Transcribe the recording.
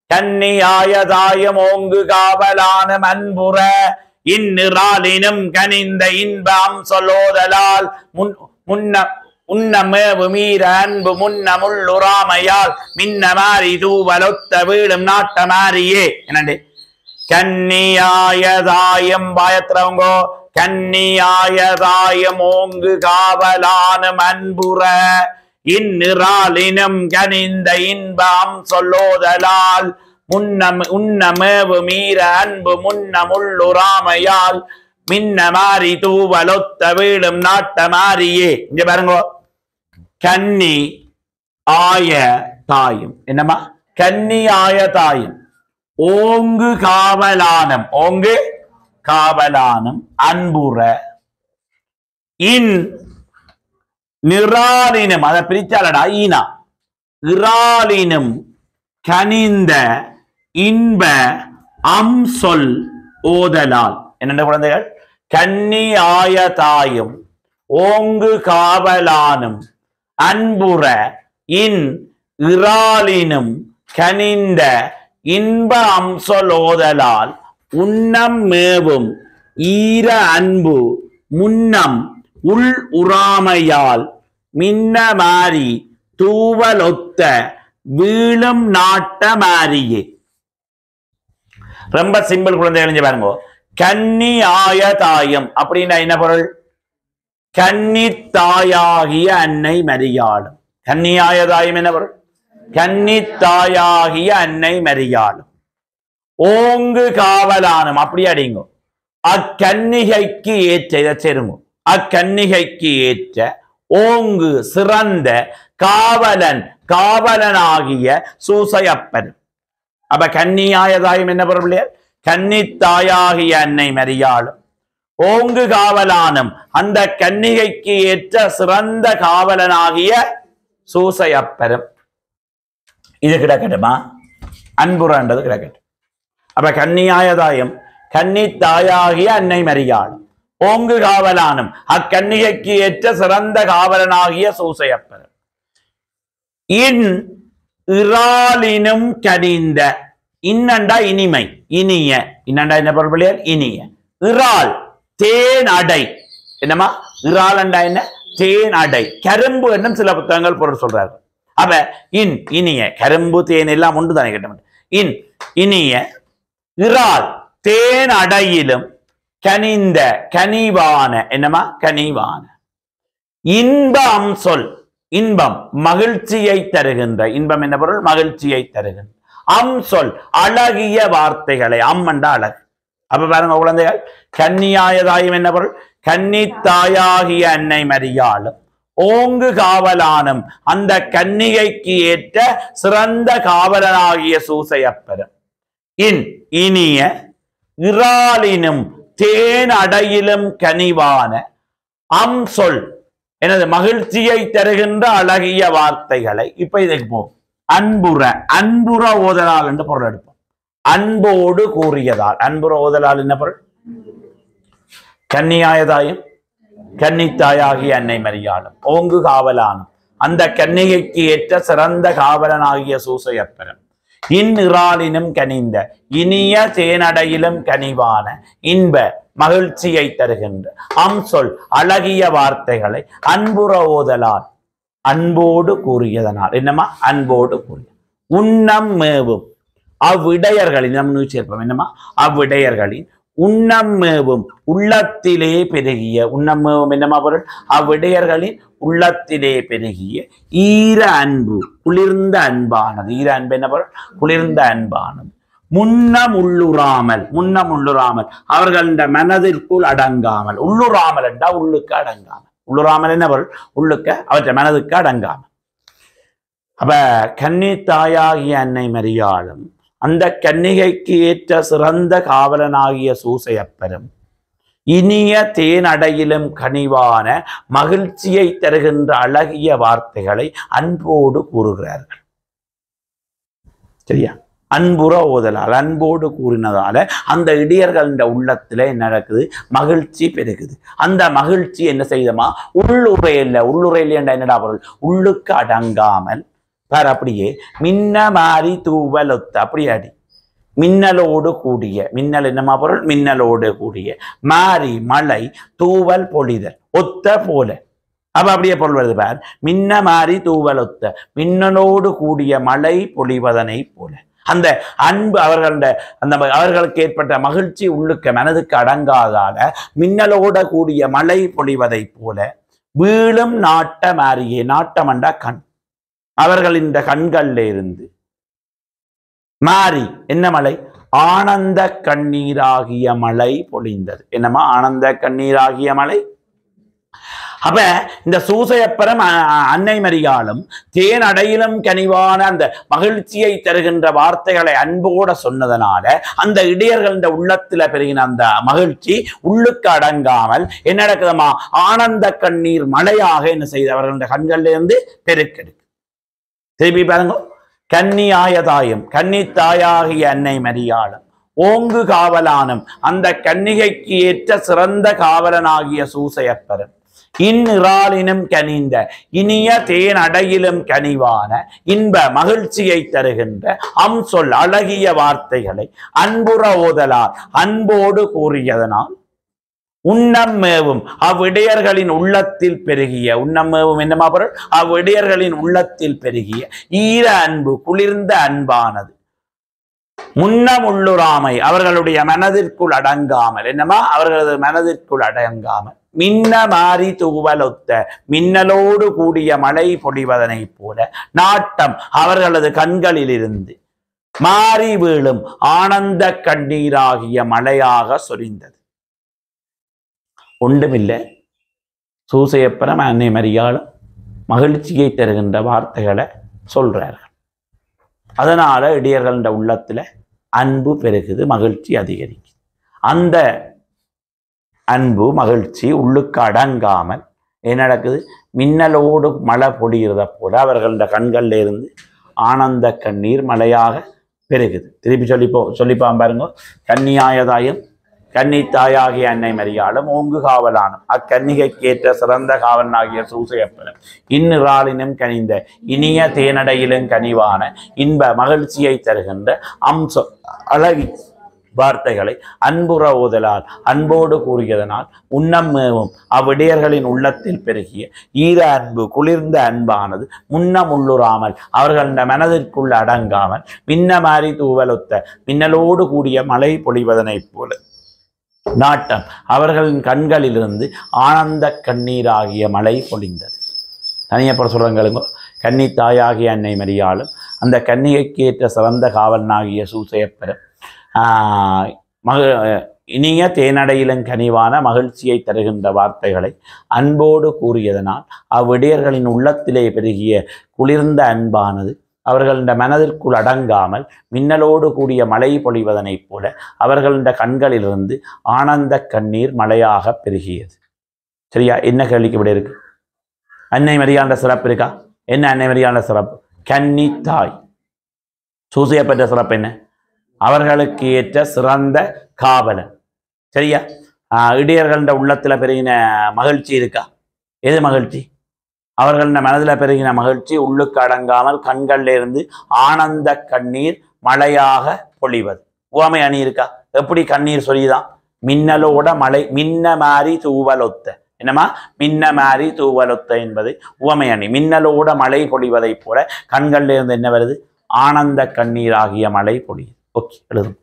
கன்னியாயதாயம் ஓங்கு காவலான அன்புற இந்நிறாலினும் கனிந்த இன்பம் சொல்லோதலால் உன்னமேவு மீற அன்பு முன்னமுள்ளுராமையால் மின்ன மாறி தூவலொத்த வீடும் நாட்ட மாறியே என்னண்டு கன்னியாயதாயம் பாயத்திரவங்கோ கன்னியாயதாயம் ஓங்கு காவலானும் அன்புற இந்நிறாலினும் கனிந்த இன்பம் சொல்லோதலால் உன்னமேவு மீற அன்பு முன்னமுள்ளுராமையால் மின்ன மாறி தூவலொத்த வீடும் நாட்ட மாறியே இங்க பாருங்க கன்னி ஆய தாயும் என்னமா கன்னி ஆய தாயும் ஓங்கு காவலானம் ஓங்கு காவலானம் அன்புற இன் நிறாலினும் அதை பிரிச்சாலடா ஈனா இறாலினும் கனிந்த இன்ப சொல் ஓதலால் என்ன குழந்தைகள் கன்னி ஆய தாயும் ஓங்கு காவலானும் அன்புற இன் இறாலினும் கனிந்த இன்ப சொலோதலால் உன்னம் மேவும் ஈர அன்பு முன்னம் உள் உறாமையால் மின்ன மாறி தூவலொத்த வீழும் நாட்ட மாறியே ரொம்ப சிம்பிள் குழந்தைகள் பாருங்க கன்னி ஆய தாயம் அப்படின்னா என்ன பொருள் கன்னி தாயாகிய அன்னை மரியாளும் கன்னியாய தாயம் என்ன பொருள் கன்னி தாயாகிய அன்னை மரியாளும் ஓங்கு காவலானும் அப்படி அடிங்க அக்கன்னிகைக்கு ஏற்ற இதை சேருங்க அக்கன்னிகைக்கு ஏற்ற ஓங்கு சிறந்த காவலன் காவலனாகிய சூசையப்பன் அப்ப கன்னியாயதாயம் என்ன பொருள் கன்னித்தாயாகிய அன்னை மரியாளும் ஓங்கு காவலானும் அந்த கன்னிகைக்கு ஏற்ற சிறந்த காவலனாகிய சூசையப்பரும் இது கிடக்கட்டுமா அன்புறன்றது கிடக்கட்டும் அப்ப கன்னியாயதாயம் கன்னித்தாயாகிய அன்னை மரியாளும் ஓங்கு காவலானும் அக்கன்னிகைக்கு ஏற்ற சிறந்த காவலனாகிய சூசையப்பரும் இன் இறாலினும் கனிந்த இன்னண்டா இனிமை இனிய இன்னண்டா என்ன பொருள் இனிய இறால் தேன் அடை என்னமா இறால் அண்டா என்ன தேன் அடை கரும்பு என்னும் சில புத்தகங்கள் பொருள் சொல்றாரு அப்ப இன் இனிய கரும்பு தேன் எல்லாம் ஒன்று தானே கேட்ட இன் இனிய இறால் தேன் அடையிலும் கனிந்த கனிவான என்னமா கனிவான இன்பம் சொல் இன்பம் மகிழ்ச்சியை தருகின்ற இன்பம் என்ன பொருள் மகிழ்ச்சியை தருகின்ற சொல் அழகிய வார்த்தைகளை அம்மண்டா அழகு அப்ப பாருங்க குழந்தைகள் கன்னியாயதாயம் என்ன பொருள் கன்னித்தாயாகிய அன்னை மரியாளும் ஓங்கு காவலானும் அந்த கன்னிகைக்கு ஏற்ற சிறந்த காவலனாகிய சூசையப்பரும் இன் இனிய இறாலினும் தேன் அடையிலும் கனிவான சொல் எனது மகிழ்ச்சியை தருகின்ற அழகிய வார்த்தைகளை இப்ப இதுக்கு போ அன்புற அன்புற ஓதலால் என்று பொருள் எடுப்போம் அன்போடு கூறியதால் அன்புற ஓதலால் என்ன பொருள் கன்னியாயதாயும் கன்னித்தாயாகிய அன்னை மரியாளும் ஓங்கு காவலானும் அந்த கன்னிகைக்கு ஏற்ற சிறந்த காவலனாகிய சூசையப்பரும் இந்நிறாலினும் கனிந்த இனிய தேனடையிலும் கனிவான இன்ப மகிழ்ச்சியை தருகின்ற சொல் அழகிய வார்த்தைகளை அன்புற ஓதலால் அன்போடு கூறியதனால் என்னமா அன்போடு கூறிய உன்னம் மேவும் அவ்விடையர்களின் நம் சேர்ப்போம் என்னமா அவ்விடையர்களின் உன்னம் மேவும் உள்ளத்திலே பெருகிய உன்னம் மேவும் என்னமா பொருள் அவ்விடையர்களின் உள்ளத்திலே பெருகிய ஈர அன்பு குளிர்ந்த அன்பானது ஈர அன்பு என்ன பொருள் குளிர்ந்த அன்பானது முன்னம் உள்ளுறாமல் அவர்கள் மனதிற்குள் அடங்காமல் உள்ளுறாமல் என்றா உள்ளுக்கு அடங்காமல் உள்ளுறாமல் என்ன பொருள் உள்ளுக்க அவற்றை மனதுக்கு அடங்காமல் அப்ப கன்னி தாயாகிய அன்னை மரியாளும் அந்த கன்னிகைக்கு ஏற்ற சிறந்த காவலனாகிய சூசையப்பரும் இனிய தேனடையிலும் கனிவான மகிழ்ச்சியை தருகின்ற அழகிய வார்த்தைகளை அன்போடு கூறுகிறார்கள் சரியா அன்புற ஓதலால் அன்போடு கூறினதால அந்த இடையர்கள் உள்ளத்துல என்ன நடக்குது மகிழ்ச்சி பெருகுது அந்த மகிழ்ச்சி என்ன செய்தமா உள்ளுரையில என்ற என்னடா பொருள் உள்ளுக்கு அடங்காமல் பார் அப்படியே மின்ன மாறி தூவல் ஒத்த அப்படியே அடி மின்னலோடு கூடிய மின்னல் என்னமா பொருள் மின்னலோடு கூடிய மாறி மழை தூவல் பொழிதல் ஒத்த போல அப்ப அப்படியே பொருள் வருது பார் மின்ன மாறி தூவல் ஒத்த மின்னலோடு கூடிய மழை பொழிவதனை போல அந்த அன்பு அவர்களுக்கு ஏற்பட்ட மகிழ்ச்சி உள்ளுக்க மனதுக்கு அடங்காதால மின்னலோட கூடிய மழை பொழிவதை போல வீழும் நாட்ட மாறியே நாட்டமண்டா கண் அவர்களின் கண்கள்ல இருந்து மாறி என்ன மழை ஆனந்த கண்ணீராகிய மழை பொழிந்தது என்னமா ஆனந்த கண்ணீராகிய மழை அப்ப இந்த சூசையப்பரம் அன்னை மரியாளும் தேன் அடையிலும் கனிவான அந்த மகிழ்ச்சியை தருகின்ற வார்த்தைகளை அன்போட சொன்னதனால அந்த இடையர்கள் உள்ளத்துல பெருகின அந்த மகிழ்ச்சி உள்ளுக்கு அடங்காமல் என்ன நடக்குதுமா ஆனந்த கண்ணீர் மழையாக என்ன செய்தவர்கள் கண்கள்ல இருந்து பெருக்கெடுக்கு திருப்பி பாருங்க கன்னியாய தாயும் கன்னி தாயாகிய அன்னை மரியாளும் ஓங்கு காவலானும் அந்த கன்னிகைக்கு ஏற்ற சிறந்த காவலனாகிய சூசையப்பரும் இந்நிறாலினும் கனிந்த இனிய தேன் அடையிலும் கனிவான இன்ப மகிழ்ச்சியை தருகின்ற சொல் அழகிய வார்த்தைகளை அன்புற ஓதலால் அன்போடு கூறியதனால் உண்ணம்மேவும் அவ்விடையர்களின் உள்ளத்தில் பெருகிய உண்ணம்மேவும் என்னமா பொருள் அவ்விடையர்களின் உள்ளத்தில் பெருகிய ஈர அன்பு குளிர்ந்த அன்பானது முன்னமுள்ளுராமை அவர்களுடைய மனதிற்குள் அடங்காமல் என்னமா அவர்களது மனதிற்குள் அடங்காமல் மின்ன மாறி தூவலொத்த மின்னலோடு கூடிய மழை பொழிவதனை போல நாட்டம் அவர்களது கண்களிலிருந்து மாறி வீழும் ஆனந்த கண்ணீராகிய மழையாக சொரிந்தது ஒன்றுமில்லை சூசையப்பரம் அன்னை மரியாளும் மகிழ்ச்சியை தருகின்ற வார்த்தைகளை சொல்றார்கள் அதனால இடையர்கள் உள்ளத்துல அன்பு பெருகுது மகிழ்ச்சி அதிகரிக்குது அந்த அன்பு மகிழ்ச்சி உள்ளுக்கு அடங்காமல் என்ன நடக்குது மின்னலோடு மழை பொழிகிறத போல அவர்கள கண்கள்ல இருந்து ஆனந்த கண்ணீர் மழையாக பெருகுது திருப்பி சொல்லிப்பான் பாருங்க கன்னியாயதாயும் கன்னி தாயாகிய அன்னை மரியாளும் ஓங்கு காவலானும் அக்கன்னிகைக்கேற்ற சிறந்த காவலனாகிய சூசையப்பனும் இந்நிறாலினும் கனிந்த இனிய தேனடையிலும் கனிவான இன்ப மகிழ்ச்சியை தருகின்ற அழகி வார்த்தைகளை அன்புற ஓதலால் அன்போடு கூறியதனால் உண்ணம்மேவும் அவ்விடையர்களின் உள்ளத்தில் பெருகிய ஈர அன்பு குளிர்ந்த அன்பானது முன்னமுள்ளுராமல் அவர்கள் மனதிற்குள் அடங்காமல் மின்ன மாறி தூவலொத்த மின்னலோடு கூடிய மழை பொழிவதனைப் போல நாட்டம் அவர்களின் கண்களிலிருந்து ஆனந்த கண்ணீராகிய மழை பொழிந்தது தனியப்பட சொல்றாங்க கன்னி தாயாகிய அன்னை மரியாளும் அந்த கன்னிகைக்கு ஏற்ற சிறந்த காவலனாகிய சூசையப்பரும் இனிய தேனடையிலும் கனிவான மகிழ்ச்சியை தருகின்ற வார்த்தைகளை அன்போடு கூறியதனால் அவ்விடையர்களின் உள்ளத்திலே பெருகிய குளிர்ந்த அன்பானது அவர்கள் மனதிற்குள் அடங்காமல் மின்னலோடு கூடிய மழை பொழிவதனைப் போல அவர்கள் கண்களிலிருந்து ஆனந்த கண்ணீர் மழையாக பெருகியது சரியா என்ன கேள்விக்கு விட இருக்கு அன்னை மரியாதை சிறப்பு இருக்கா என்ன அன்னை மரியாதை சிறப்பு கன்னி தாய் சூசையப்பட்ட சிறப்பு என்ன அவர்களுக்கு ஏற்ற சிறந்த காவலன் சரியா இடையர்கள உள்ளத்துல பெருகின மகிழ்ச்சி இருக்கா எது மகிழ்ச்சி அவர்கள் மனதில் பெருகின மகிழ்ச்சி உள்ளுக்கு அடங்காமல் கண்கள்ல இருந்து ஆனந்த கண்ணீர் மழையாக பொழிவது உவமை அணி இருக்கா எப்படி கண்ணீர் சொல்லிதான் மின்னலோட மழை மின்ன மாறி தூவலொத்த என்னமா மின்ன மாறி தூவலொத்த என்பது உவமை அணி மின்னலோட மழை பொழிவதை போல கண்கள்ல இருந்து என்ன வருது ஆனந்த கண்ணீர் ஆகிய மழை பொழியுது ஓகே எழுதும்